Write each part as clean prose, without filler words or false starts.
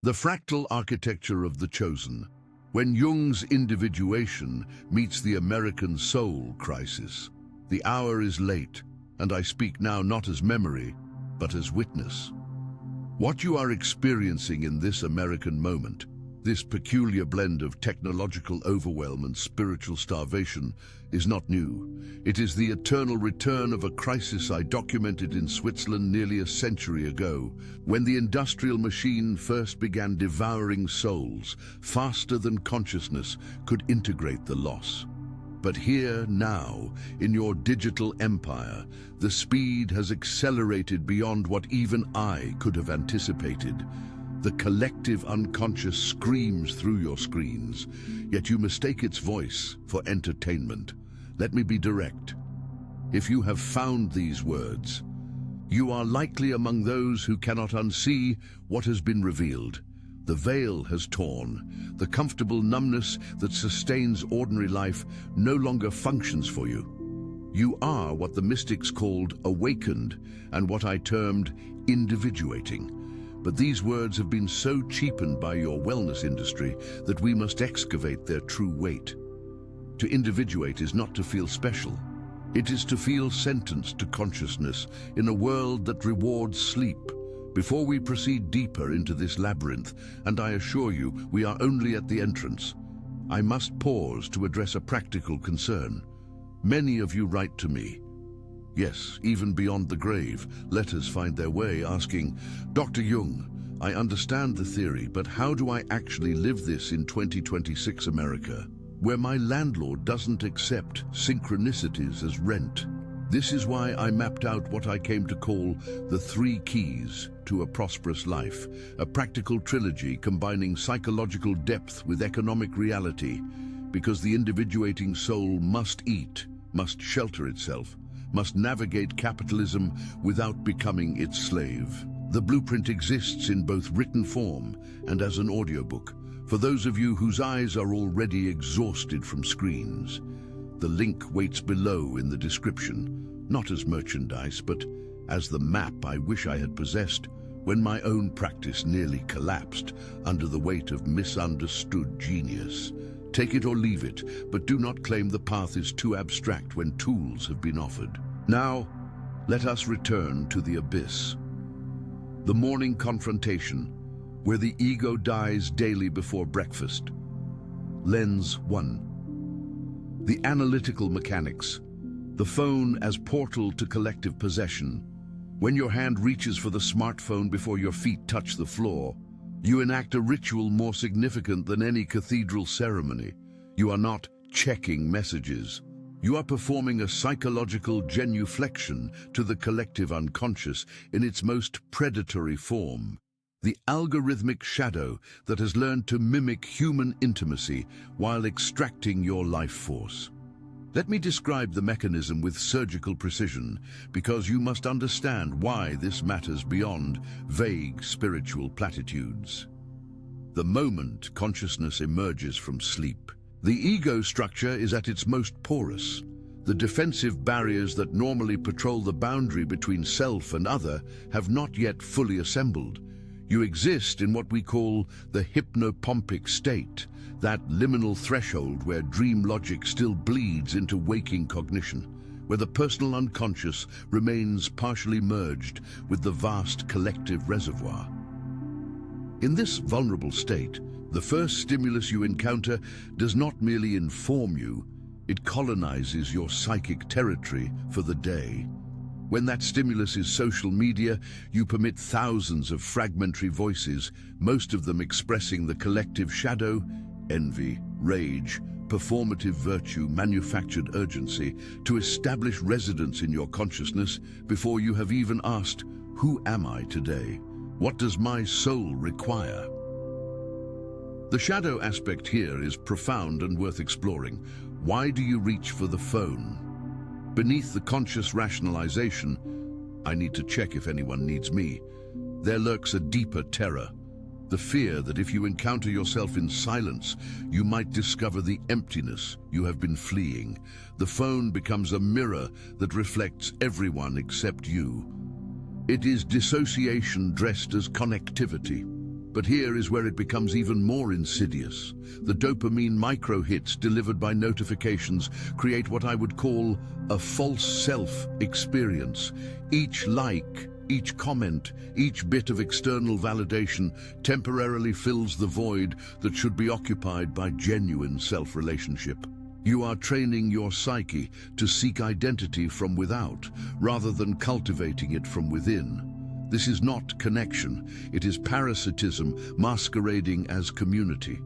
The fractal architecture of the chosen. When Jung's individuation meets the American soul crisis. The hour is late, and I speak now not as memory, but as witness. What you are experiencing in this American moment, this peculiar blend of technological overwhelm and spiritual starvation, is not new. It is the eternal return of a crisis I documented in Switzerland nearly a century ago, when the industrial machine first began devouring souls faster than consciousness could integrate the loss. But here, now, in your digital empire, the speed has accelerated beyond what even I could have anticipated. The collective unconscious screams through your screens, yet you mistake its voice for entertainment. Let me be direct. If you have found these words, you are likely among those who cannot unsee what has been revealed. The veil has torn. The comfortable numbness that sustains ordinary life no longer functions for you. You are what the mystics called awakened and what I termed individuating. But these words have been so cheapened by your wellness industry that we must excavate their true weight. To individuate is not to feel special. It is to feel sentenced to consciousness in a world that rewards sleep. Before we proceed deeper into this labyrinth, and I assure you we are only at the entrance, I must pause to address a practical concern. Many of you write to me. Yes, even beyond the grave, letters find their way asking, Dr. Jung, I understand the theory, but how do I actually live this in 2026 America, where my landlord doesn't accept synchronicities as rent? This is why I mapped out what I came to call the 3 keys to a prosperous life, a practical trilogy combining psychological depth with economic reality, because the individuating soul must eat, must shelter itself, must navigate capitalism without becoming its slave. The blueprint exists in both written form and as an audiobook, for those of you whose eyes are already exhausted from screens. The link waits below in the description, not as merchandise, but as the map I wish I had possessed when my own practice nearly collapsed under the weight of misunderstood genius. Take it or leave it, but do not claim the path is too abstract when tools have been offered. Now, let us return to the abyss. The morning confrontation, where the ego dies daily before breakfast. Lens 1. The analytical mechanics. The phone as portal to collective possession. When your hand reaches for the smartphone before your feet touch the floor, you enact a ritual more significant than any cathedral ceremony. You are not checking messages. You are performing a psychological genuflection to the collective unconscious in its most predatory form. The algorithmic shadow that has learned to mimic human intimacy while extracting your life force. Let me describe the mechanism with surgical precision, because you must understand why this matters beyond vague spiritual platitudes. The moment consciousness emerges from sleep, the ego structure is at its most porous. The defensive barriers that normally patrol the boundary between self and other have not yet fully assembled. You exist in what we call the hypnopompic state, that liminal threshold where dream logic still bleeds into waking cognition, where the personal unconscious remains partially merged with the vast collective reservoir. In this vulnerable state, the first stimulus you encounter does not merely inform you, it colonizes your psychic territory for the day. When that stimulus is social media, you permit thousands of fragmentary voices, most of them expressing the collective shadow, envy, rage, performative virtue, manufactured urgency, to establish residence in your consciousness before you have even asked, who am I today? What does my soul require? The shadow aspect here is profound and worth exploring. Why do you reach for the phone? Beneath the conscious rationalization, I need to check if anyone needs me, there lurks a deeper terror. The fear that if you encounter yourself in silence, you might discover the emptiness you have been fleeing. The phone becomes a mirror that reflects everyone except you. It is dissociation dressed as connectivity. But here is where it becomes even more insidious. The dopamine micro-hits delivered by notifications create what I would call a false self experience. Each like, each comment, each bit of external validation temporarily fills the void that should be occupied by genuine self-relationship. You are training your psyche to seek identity from without, rather than cultivating it from within. This is not connection, it is parasitism masquerading as community.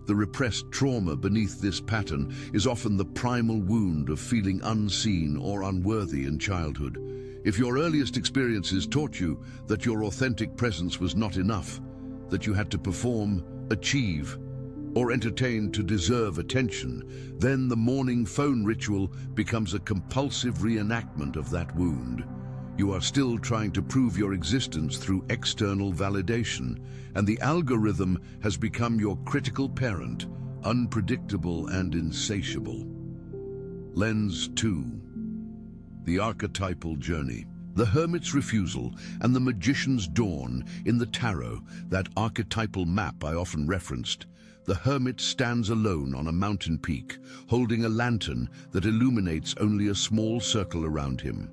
The repressed trauma beneath this pattern is often the primal wound of feeling unseen or unworthy in childhood. If your earliest experiences taught you that your authentic presence was not enough, that you had to perform, achieve, or entertain to deserve attention, then the morning phone ritual becomes a compulsive reenactment of that wound. You are still trying to prove your existence through external validation, and the algorithm has become your critical parent, unpredictable and insatiable. Lens 2. The Archetypal Journey. The Hermit's Refusal and the Magician's Dawn in the Tarot, that archetypal map I often referenced. The hermit stands alone on a mountain peak, holding a lantern that illuminates only a small circle around him.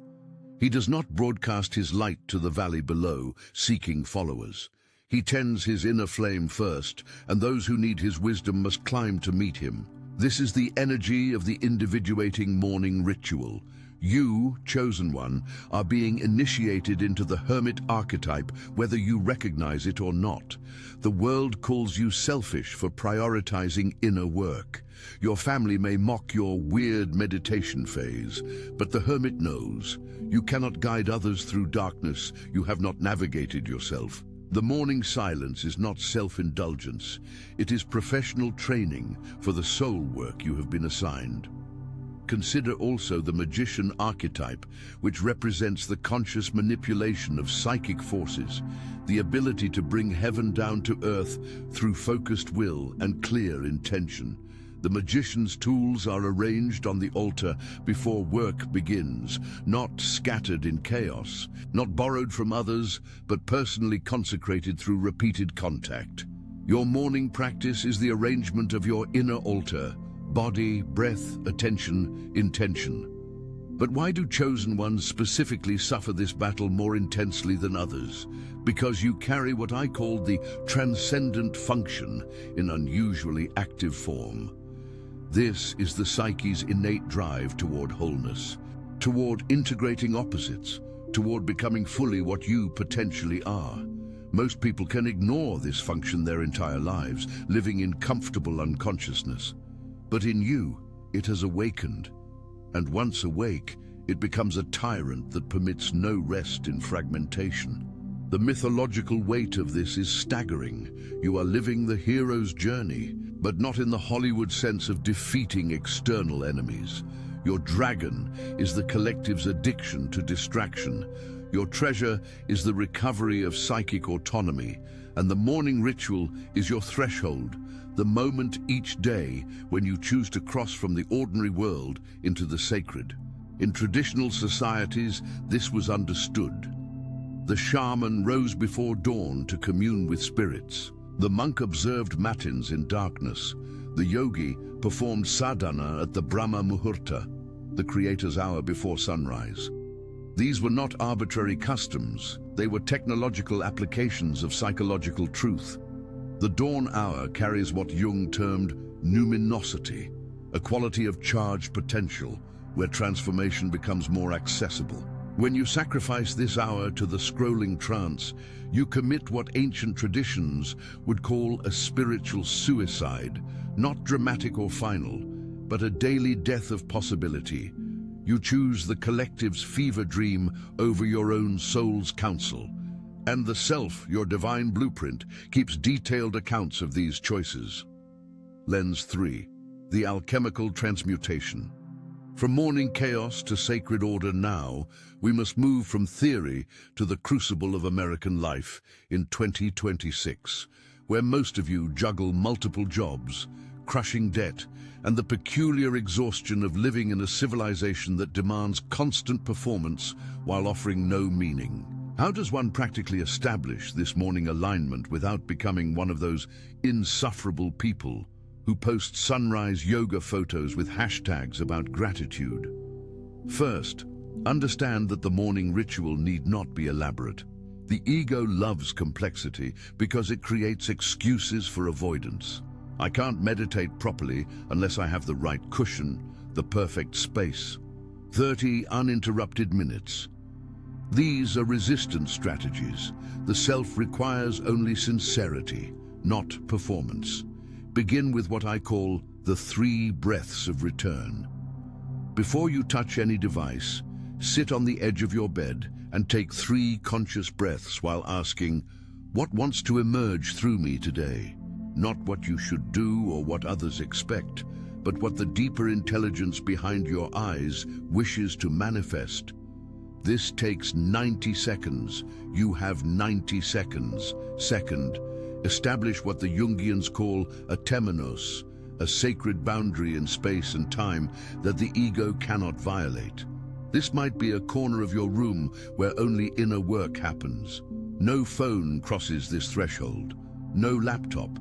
He does not broadcast his light to the valley below, seeking followers. He tends his inner flame first, and those who need his wisdom must climb to meet him. This is the energy of the individuating morning ritual. You, chosen one, are being initiated into the hermit archetype, whether you recognize it or not. The world calls you selfish for prioritizing inner work. Your family may mock your weird meditation phase, but the hermit knows. You cannot guide others through darkness you have not navigated yourself. The morning silence is not self-indulgence. It is professional training for the soul work you have been assigned. Consider also the magician archetype, which represents the conscious manipulation of psychic forces, the ability to bring heaven down to earth through focused will and clear intention. The magician's tools are arranged on the altar before work begins, not scattered in chaos, not borrowed from others, but personally consecrated through repeated contact. Your morning practice is the arrangement of your inner altar: body, breath, attention, intention. But why do chosen ones specifically suffer this battle more intensely than others? Because you carry what I call the transcendent function in unusually active form. This is the psyche's innate drive toward wholeness, toward integrating opposites, toward becoming fully what you potentially are. Most people can ignore this function their entire lives, living in comfortable unconsciousness. But in you, it has awakened. And once awake, it becomes a tyrant that permits no rest in fragmentation. The mythological weight of this is staggering. You are living the hero's journey, but not in the Hollywood sense of defeating external enemies. Your dragon is the collective's addiction to distraction. Your treasure is the recovery of psychic autonomy, and the morning ritual is your threshold, the moment each day when you choose to cross from the ordinary world into the sacred. In traditional societies, this was understood. The shaman rose before dawn to commune with spirits. The monk observed matins in darkness. The yogi performed sadhana at the Brahma Muhurta, the creator's hour before sunrise. These were not arbitrary customs. They were technological applications of psychological truth. The dawn hour carries what Jung termed numinosity, a quality of charged potential where transformation becomes more accessible. When you sacrifice this hour to the scrolling trance, you commit what ancient traditions would call a spiritual suicide, not dramatic or final, but a daily death of possibility. You choose the collective's fever dream over your own soul's counsel. And the self, your divine blueprint, keeps detailed accounts of these choices. Lens 3. The Alchemical Transmutation. From morning chaos to sacred order now, we must move from theory to the crucible of American life in 2026, where most of you juggle multiple jobs, crushing debt, and the peculiar exhaustion of living in a civilization that demands constant performance while offering no meaning. How does one practically establish this morning alignment without becoming one of those insufferable people who post sunrise yoga photos with hashtags about gratitude? First, understand that the morning ritual need not be elaborate. The ego loves complexity because it creates excuses for avoidance. I can't meditate properly unless I have the right cushion, the perfect space. 30 uninterrupted minutes. These are resistance strategies. The self requires only sincerity, not performance. Begin with what I call the 3 breaths of return. Before you touch any device, sit on the edge of your bed and take 3 conscious breaths while asking, what wants to emerge through me today? Not what you should do or what others expect, but what the deeper intelligence behind your eyes wishes to manifest. This takes 90 seconds. You have 90 seconds. Second, establish what the Jungians call a temenos, a sacred boundary in space and time that the ego cannot violate. This might be a corner of your room where only inner work happens. No phone crosses this threshold. No laptop.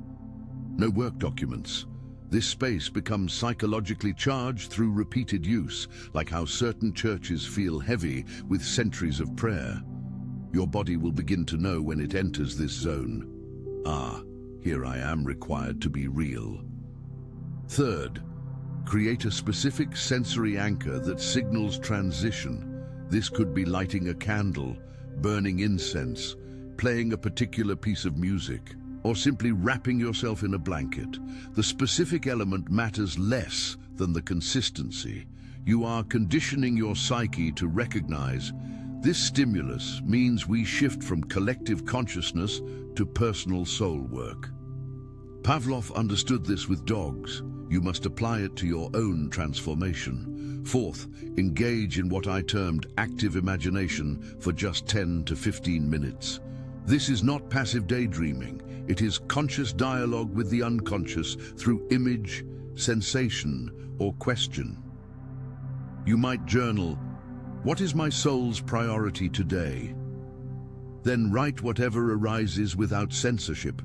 No work documents. This space becomes psychologically charged through repeated use, like how certain churches feel heavy with centuries of prayer. Your body will begin to know when it enters this zone. Ah, here I am required to be real. Third, create a specific sensory anchor that signals transition. This could be lighting a candle, burning incense, playing a particular piece of music, or simply wrapping yourself in a blanket. The specific element matters less than the consistency. You are conditioning your psyche to recognize this stimulus means we shift from collective consciousness to personal soul work. Pavlov understood this with dogs. You must apply it to your own transformation. Fourth, engage in what I termed active imagination for just 10 to 15 minutes. This is not passive daydreaming. It is conscious dialogue with the unconscious through image, sensation, or question. You might journal, what is my soul's priority today? Then write whatever arises without censorship.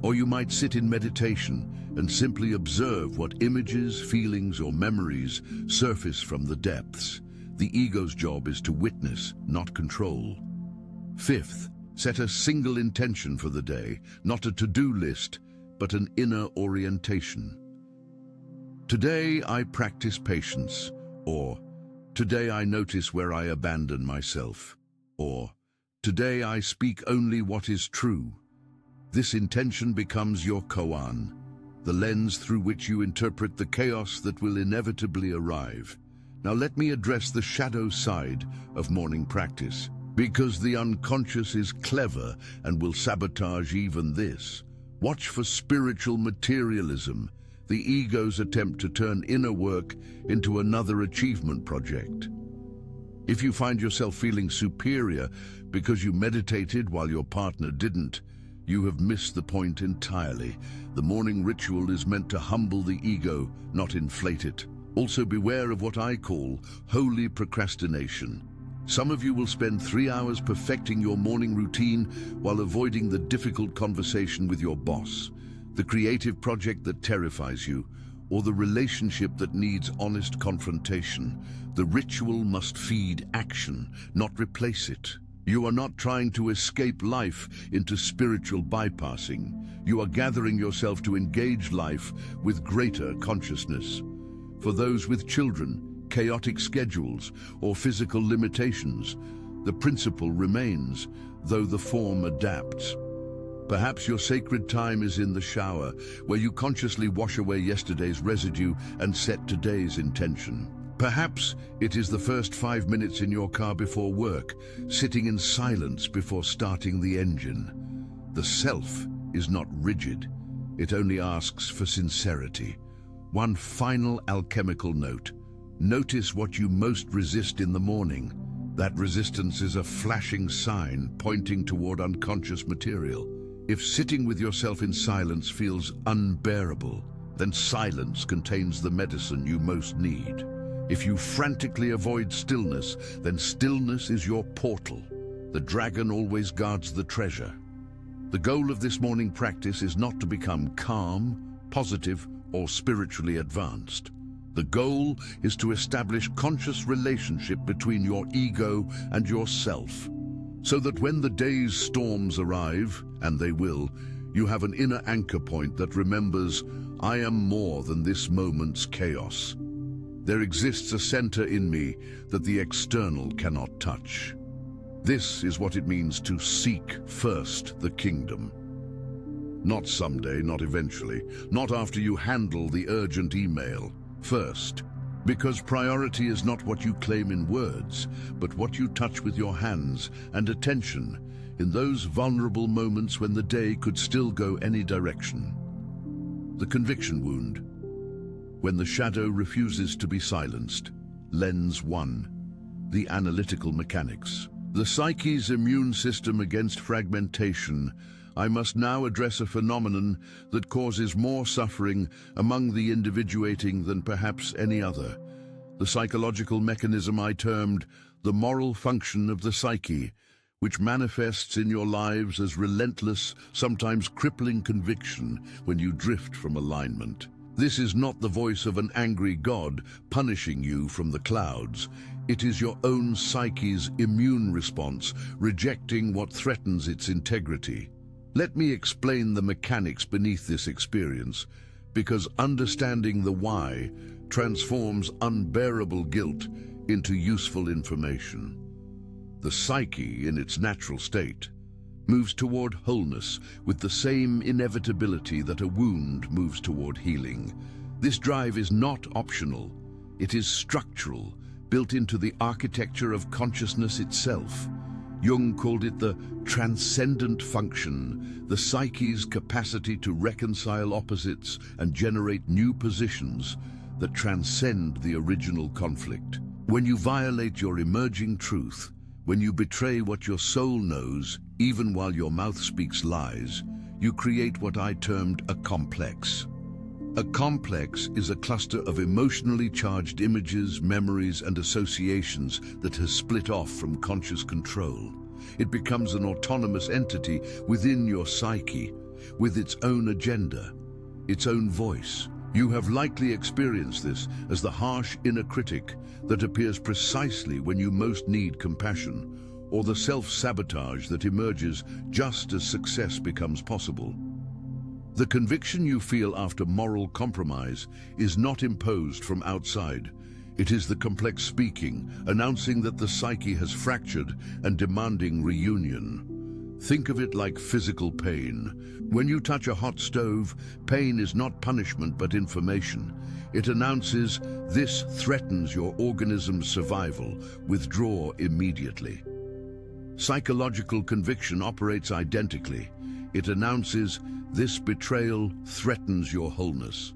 Or you might sit in meditation and simply observe what images, feelings, or memories surface from the depths. The ego's job is to witness, not control. Fifth, set a single intention for the day, not a to-do list, but an inner orientation. Today I practice patience, or today I notice where I abandon myself, or today I speak only what is true. This intention becomes your koan, the lens through which you interpret the chaos that will inevitably arrive. Now let me address the shadow side of morning practice, because the unconscious is clever and will sabotage even this. Watch for spiritual materialism, the ego's attempt to turn inner work into another achievement project. If you find yourself feeling superior because you meditated while your partner didn't, you have missed the point entirely. The morning ritual is meant to humble the ego, not inflate it. Also beware of what I call holy procrastination. Some of you will spend 3 hours perfecting your morning routine while avoiding the difficult conversation with your boss, the creative project that terrifies you, or the relationship that needs honest confrontation. The ritual must feed action, not replace it. You are not trying to escape life into spiritual bypassing. You are gathering yourself to engage life with greater consciousness. For those with children, chaotic schedules, or physical limitations, the principle remains, though the form adapts. Perhaps your sacred time is in the shower, where you consciously wash away yesterday's residue and set today's intention. Perhaps it is the first 5 minutes in your car before work, sitting in silence before starting the engine. The self is not rigid. It only asks for sincerity. One final alchemical note. Notice what you most resist in the morning. That resistance is a flashing sign pointing toward unconscious material. If sitting with yourself in silence feels unbearable, then silence contains the medicine you most need. If you frantically avoid stillness, then stillness is your portal. The dragon always guards the treasure. The goal of this morning practice is not to become calm, positive, or spiritually advanced. The goal is to establish conscious relationship between your ego and yourself, so that when the day's storms arrive, and they will, you have an inner anchor point that remembers, I am more than this moment's chaos. There exists a center in me that the external cannot touch. This is what it means to seek first the kingdom. Not someday, not eventually, not after you handle the urgent email. First, because priority is not what you claim in words, but what you touch with your hands and attention in those vulnerable moments when the day could still go any direction. The conviction wound. When the shadow refuses to be silenced. Lens 1. The analytical mechanics. The psyche's immune system against fragmentation. I must now address a phenomenon that causes more suffering among the individuating than perhaps any other. The psychological mechanism I termed the moral function of the psyche, which manifests in your lives as relentless, sometimes crippling conviction when you drift from alignment. This is not the voice of an angry God punishing you from the clouds. It is your own psyche's immune response, rejecting what threatens its integrity. Let me explain the mechanics beneath this experience, because understanding the why transforms unbearable guilt into useful information. The psyche, in its natural state, moves toward wholeness with the same inevitability that a wound moves toward healing. This drive is not optional. It is structural, built into the architecture of consciousness itself. Jung called it the transcendent function, the psyche's capacity to reconcile opposites and generate new positions that transcend the original conflict. When you violate your emerging truth, when you betray what your soul knows, even while your mouth speaks lies, you create what I termed a complex. A complex is a cluster of emotionally charged images, memories, and associations that has split off from conscious control. It becomes an autonomous entity within your psyche, with its own agenda, its own voice. You have likely experienced this as the harsh inner critic that appears precisely when you most need compassion, or the self-sabotage that emerges just as success becomes possible. The conviction you feel after moral compromise is not imposed from outside. It is the complex speaking, announcing that the psyche has fractured and demanding reunion. Think of it like physical pain. When you touch a hot stove, pain is not punishment but information. It announces, this threatens your organism's survival. Withdraw immediately. Psychological conviction operates identically. It announces, this betrayal threatens your wholeness.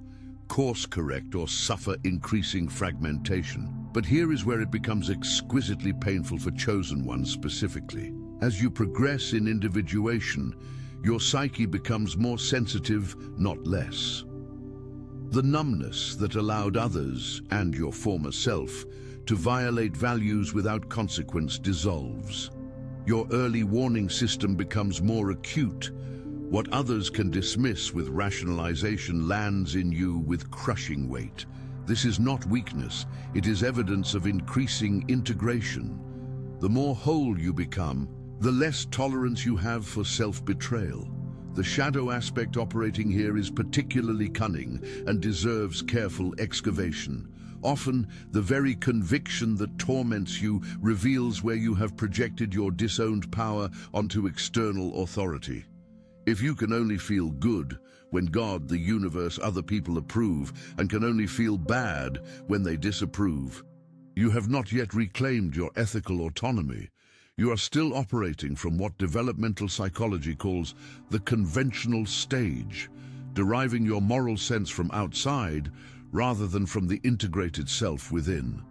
Course correct or suffer increasing fragmentation. But here is where it becomes exquisitely painful for chosen ones specifically. As you progress in individuation, your psyche becomes more sensitive, not less. The numbness that allowed others, and your former self, to violate values without consequence dissolves. Your early warning system becomes more acute. What others can dismiss with rationalization lands in you with crushing weight. This is not weakness, it is evidence of increasing integration. The more whole you become, the less tolerance you have for self-betrayal. The shadow aspect operating here is particularly cunning and deserves careful excavation. Often, the very conviction that torments you reveals where you have projected your disowned power onto external authority. If you can only feel good when God, the universe, other people approve, and can only feel bad when they disapprove, you have not yet reclaimed your ethical autonomy. You are still operating from what developmental psychology calls the conventional stage, deriving your moral sense from outside rather than from the integrated self within.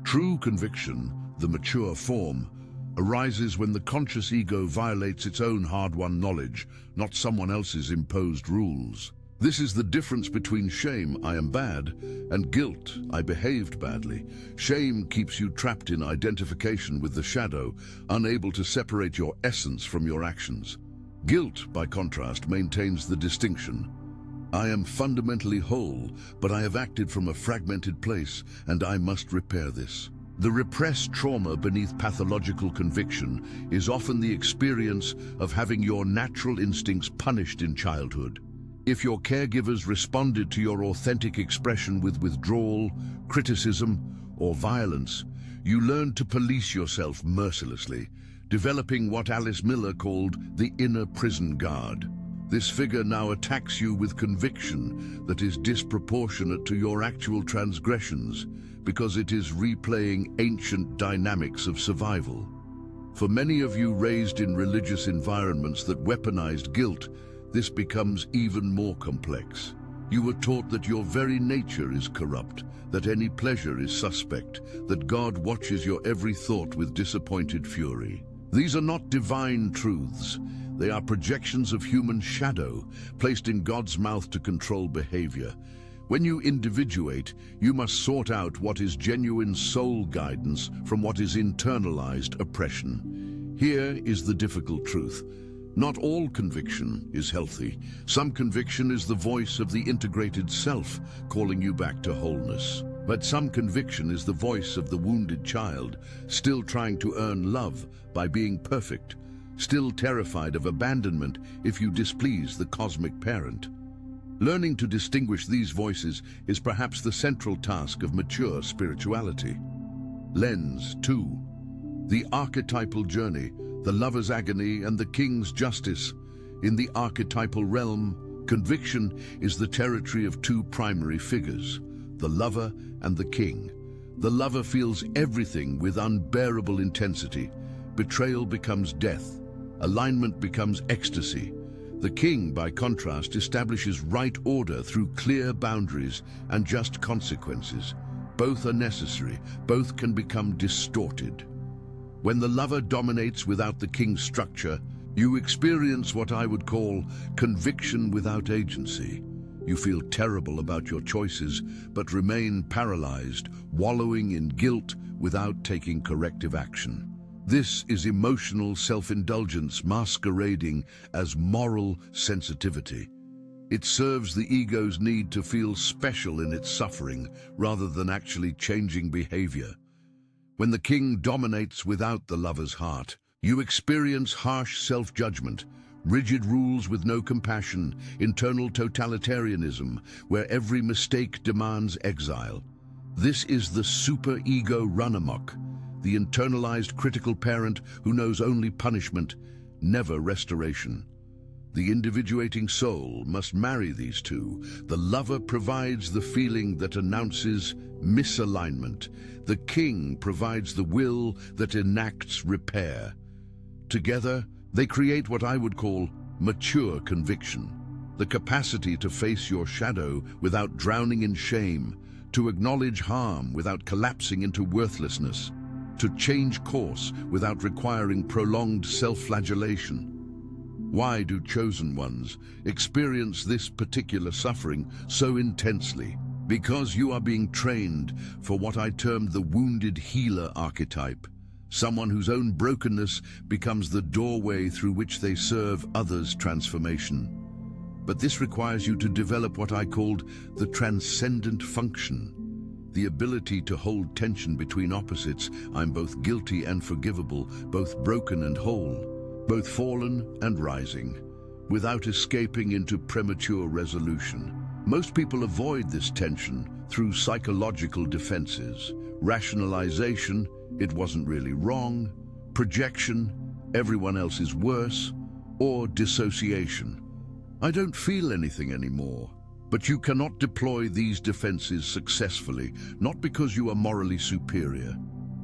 True conviction, the mature form, arises when the conscious ego violates its own hard-won knowledge, not someone else's imposed rules. This is the difference between shame, I am bad, and guilt, I behaved badly. Shame keeps you trapped in identification with the shadow, unable to separate your essence from your actions. Guilt, by contrast, maintains the distinction. I am fundamentally whole, but I have acted from a fragmented place, and I must repair this. The repressed trauma beneath pathological conviction is often the experience of having your natural instincts punished in childhood. If your caregivers responded to your authentic expression with withdrawal, criticism, or violence, you learned to police yourself mercilessly, developing what Alice Miller called the inner prison guard. This figure now attacks you with conviction that is disproportionate to your actual transgressions, because it is replaying ancient dynamics of survival. For many of you raised in religious environments that weaponized guilt, this becomes even more complex. You were taught that your very nature is corrupt, that any pleasure is suspect, that God watches your every thought with disappointed fury. These are not divine truths. They are projections of human shadow, placed in God's mouth to control behavior. When you individuate, you must sort out what is genuine soul guidance from what is internalized oppression. Here is the difficult truth. Not all conviction is healthy. Some conviction is the voice of the integrated self, calling you back to wholeness. But some conviction is the voice of the wounded child, still trying to earn love by being perfect, still terrified of abandonment if you displease the cosmic parent. Learning to distinguish these voices is perhaps the central task of mature spirituality. Lens 2. The archetypal journey, the lover's agony and the king's justice. In the archetypal realm, conviction is the territory of two primary figures, the lover and the king. The lover feels everything with unbearable intensity. Betrayal becomes death. Alignment becomes ecstasy. The king, by contrast, establishes right order through clear boundaries and just consequences. Both are necessary. Both can become distorted. When the lover dominates without the king's structure, you experience what I would call conviction without agency. You feel terrible about your choices, but remain paralyzed, wallowing in guilt without taking corrective action. This is emotional self-indulgence masquerading as moral sensitivity. It serves the ego's need to feel special in its suffering, rather than actually changing behavior. When the king dominates without the lover's heart, you experience harsh self-judgment, rigid rules with no compassion, internal totalitarianism, where every mistake demands exile. This is the super-ego run-amok, the internalized critical parent who knows only punishment, never restoration. The individuating soul must marry these two. The lover provides the feeling that announces misalignment. The king provides the will that enacts repair. Together, they create what I would call mature conviction, the capacity to face your shadow without drowning in shame, to acknowledge harm without collapsing into worthlessness, to change course without requiring prolonged self-flagellation. Why do chosen ones experience this particular suffering so intensely? Because you are being trained for what I termed the wounded healer archetype, someone whose own brokenness becomes the doorway through which they serve others' transformation. But this requires you to develop what I called the transcendent function, the ability to hold tension between opposites. I'm both guilty and forgivable, both broken and whole, both fallen and rising, without escaping into premature resolution. Most people avoid this tension through psychological defenses, rationalization, it wasn't really wrong, projection, everyone else is worse, or dissociation. I don't feel anything anymore. But you cannot deploy these defenses successfully, not because you are morally superior,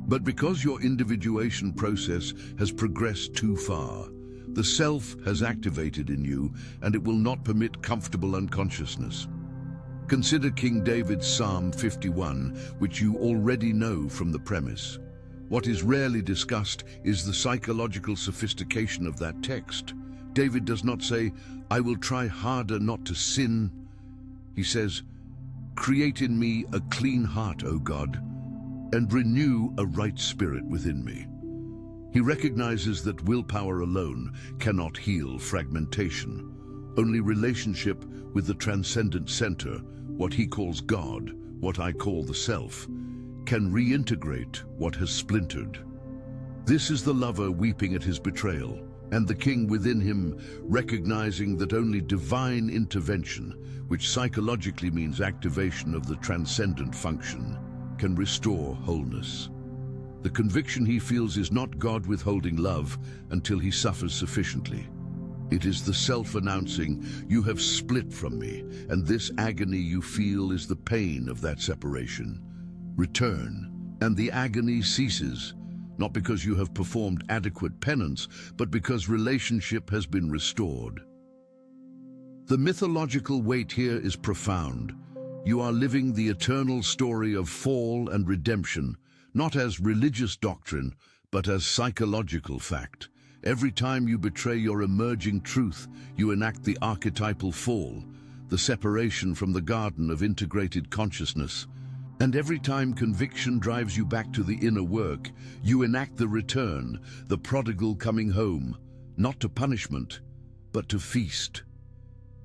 but because your individuation process has progressed too far. The self has activated in you, and it will not permit comfortable unconsciousness. Consider King David's Psalm 51, which you already know from the premise. What is rarely discussed is the psychological sophistication of that text. David does not say, "I will try harder not to sin," He says, "Create in me a clean heart, O God, and renew a right spirit within me." He recognizes that willpower alone cannot heal fragmentation. Only relationship with the transcendent center, what he calls God, what I call the self, can reintegrate what has splintered. This is the lover weeping at his betrayal, and the king within him recognizing that only divine intervention, which psychologically means activation of the transcendent function, can restore wholeness. The conviction he feels is not God withholding love until he suffers sufficiently. It is the self announcing, "You have split from me, and this agony you feel is the pain of that separation. Return." And the agony ceases, not because you have performed adequate penance, but because relationship has been restored. The mythological weight here is profound. You are living the eternal story of fall and redemption, not as religious doctrine, but as psychological fact. Every time you betray your emerging truth, you enact the archetypal fall, the separation from the garden of integrated consciousness. And every time conviction drives you back to the inner work, you enact the return, the prodigal coming home, not to punishment, but to feast.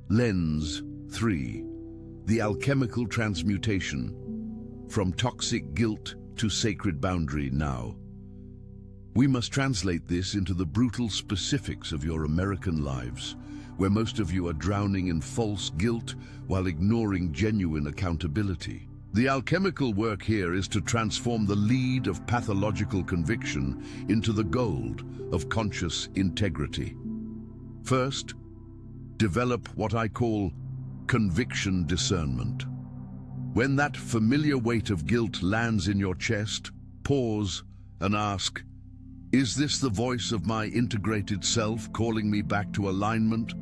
Lens 3. The alchemical transmutation. From toxic guilt to sacred boundary now. We must translate this into the brutal specifics of your American lives, where most of you are drowning in false guilt while ignoring genuine accountability. The alchemical work here is to transform the lead of pathological conviction into the gold of conscious integrity. First, develop what I call conviction discernment. When that familiar weight of guilt lands in your chest, pause and ask, is this the voice of my integrated self calling me back to alignment,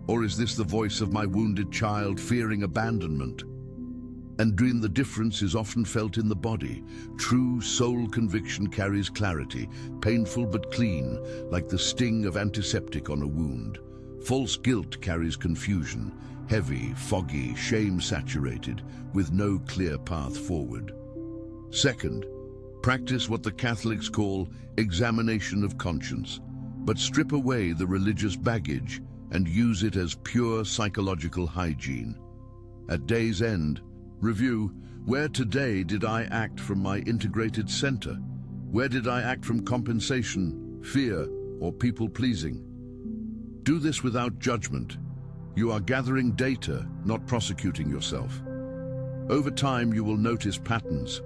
or is this the voice of my wounded child fearing abandonment? And the difference is often felt in the body. True soul conviction carries clarity, painful but clean, like the sting of antiseptic on a wound. False guilt carries confusion, heavy, foggy, shame-saturated, with no clear path forward. Second, practice what the Catholics call examination of conscience, but strip away the religious baggage and use it as pure psychological hygiene. At day's end, review, where today did I act from my integrated center? Where did I act from compensation, fear, or people-pleasing? Do this without judgment. You are gathering data, not prosecuting yourself. Over time, you will notice patterns.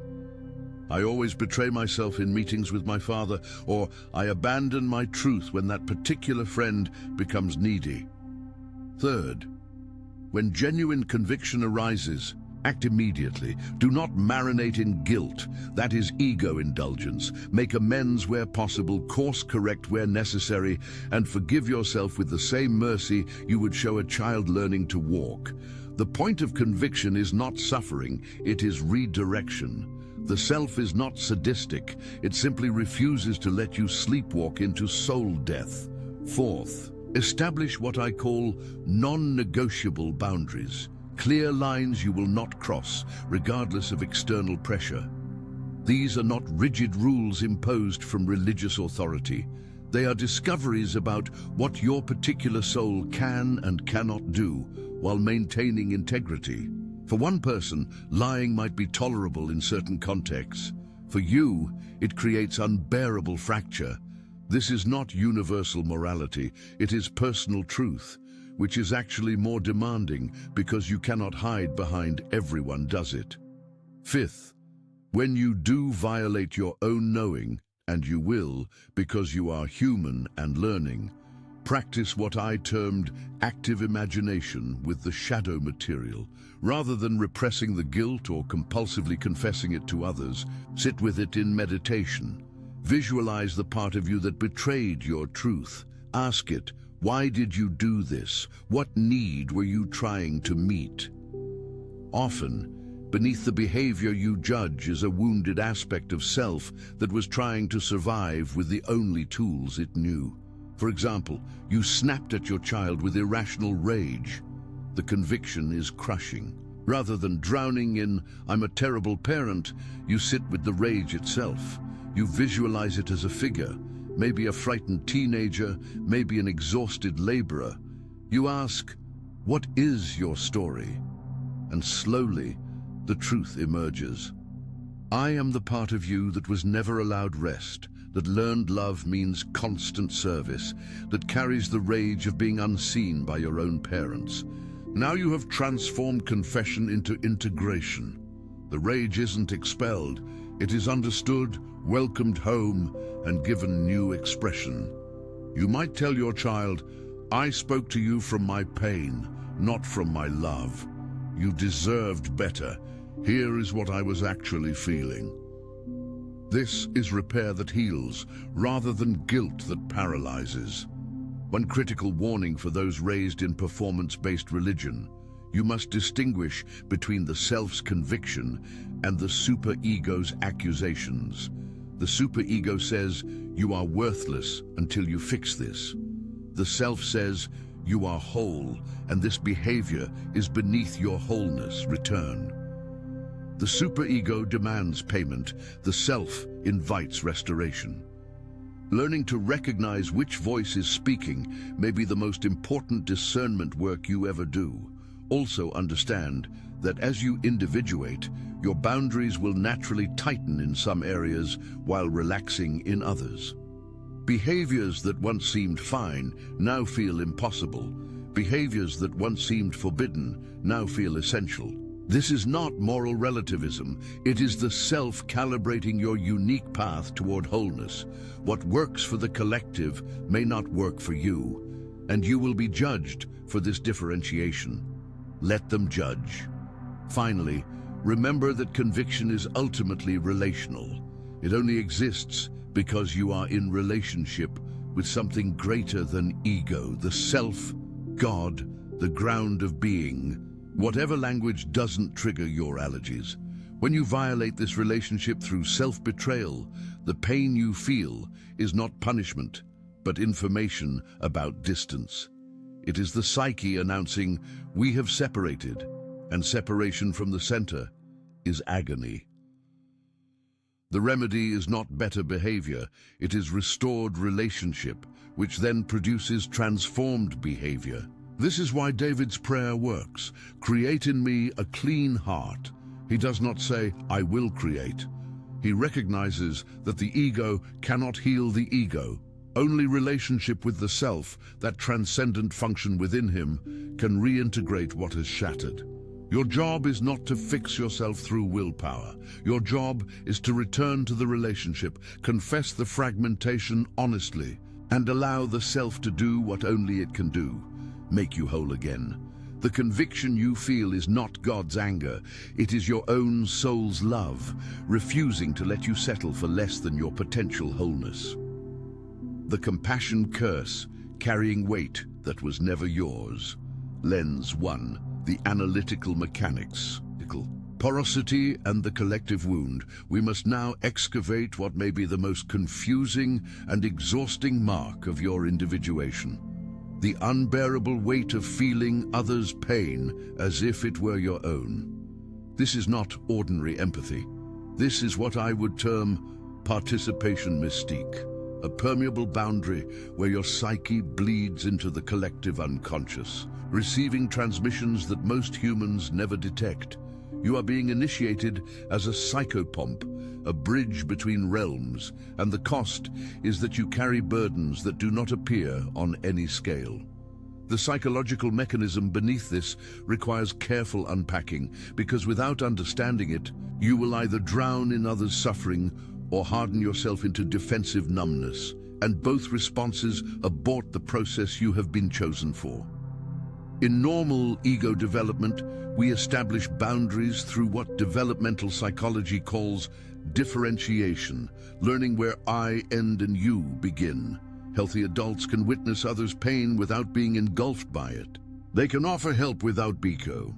I always betray myself in meetings with my father, or I abandon my truth when that particular friend becomes needy. Third, when genuine conviction arises, act immediately. Do not marinate in guilt. That is ego indulgence. Make amends where possible, course correct where necessary, and forgive yourself with the same mercy you would show a child learning to walk. The point of conviction is not suffering, it is redirection. The self is not sadistic, it simply refuses to let you sleepwalk into soul death. Fourth, establish what I call non-negotiable boundaries. Clear lines you will not cross, regardless of external pressure. These are not rigid rules imposed from religious authority. They are discoveries about what your particular soul can and cannot do while maintaining integrity. For one person, lying might be tolerable in certain contexts. For you, it creates unbearable fracture. This is not universal morality, it is personal truth, which is actually more demanding because you cannot hide behind everyone does it. Fifth, when you do violate your own knowing, and you will because you are human and learning, practice what I termed active imagination with the shadow material. Rather than repressing the guilt or compulsively confessing it to others, sit with it in meditation. Visualize the part of you that betrayed your truth. Ask it, why did you do this? What need were you trying to meet? Often, beneath the behavior you judge is a wounded aspect of self that was trying to survive with the only tools it knew. For example, you snapped at your child with irrational rage. The conviction is crushing. Rather than drowning in, "I'm a terrible parent," you sit with the rage itself. You visualize it as a figure, maybe a frightened teenager, maybe an exhausted laborer. You ask, "What is your story?" And slowly, the truth emerges. I am the part of you that was never allowed rest, that learned love means constant service, that carries the rage of being unseen by your own parents. Now you have transformed confession into integration. The rage isn't expelled, it is understood, welcomed home, and given new expression. You might tell your child, "I spoke to you from my pain, not from my love. You deserved better. Here is what I was actually feeling." This is repair that heals, rather than guilt that paralyzes. One critical warning for those raised in performance-based religion: you must distinguish between the self's conviction and the superego's accusations. The superego says, "You are worthless until you fix this." The self says, "You are whole, and this behavior is beneath your wholeness. Return." The superego demands payment, the self invites restoration. Learning to recognize which voice is speaking may be the most important discernment work you ever do. Also understand that as you individuate, your boundaries will naturally tighten in some areas while relaxing in others. Behaviors that once seemed fine now feel impossible. Behaviors that once seemed forbidden now feel essential. This is not moral relativism. It is the self calibrating your unique path toward wholeness. What works for the collective may not work for you, and you will be judged for this differentiation. Let them judge. Finally, remember that conviction is ultimately relational. It only exists because you are in relationship with something greater than ego, the self, God, the ground of being. Whatever language doesn't trigger your allergies. When you violate this relationship through self-betrayal, the pain you feel is not punishment, but information about distance. It is the psyche announcing, "We have separated," and separation from the center is agony. The remedy is not better behavior, it is restored relationship, which then produces transformed behavior. This is why David's prayer works. "Create in me a clean heart." He does not say, "I will create." He recognizes that the ego cannot heal the ego. Only relationship with the self, that transcendent function within him, can reintegrate what has shattered. Your job is not to fix yourself through willpower. Your job is to return to the relationship, confess the fragmentation honestly, and allow the self to do what only it can do: make you whole again. The conviction you feel is not God's anger, it is your own soul's love, refusing to let you settle for less than your potential wholeness. The compassion curse, carrying weight that was never yours. Lens 1, the analytical mechanics. Porosity and the collective wound. We must now excavate what may be the most confusing and exhausting mark of your individuation. The unbearable weight of feeling others' pain as if it were your own. This is not ordinary empathy. This is what I would term participation mystique, a permeable boundary where your psyche bleeds into the collective unconscious, receiving transmissions that most humans never detect. You are being initiated as a psychopomp, a bridge between realms, and the cost is that you carry burdens that do not appear on any scale. The psychological mechanism beneath this requires careful unpacking, because without understanding it, you will either drown in others' suffering or harden yourself into defensive numbness, and both responses abort the process you have been chosen for. In normal ego development, we establish boundaries through what developmental psychology calls differentiation, learning where I end and you begin. Healthy adults can witness others' pain without being engulfed by it. They can offer help without BICO.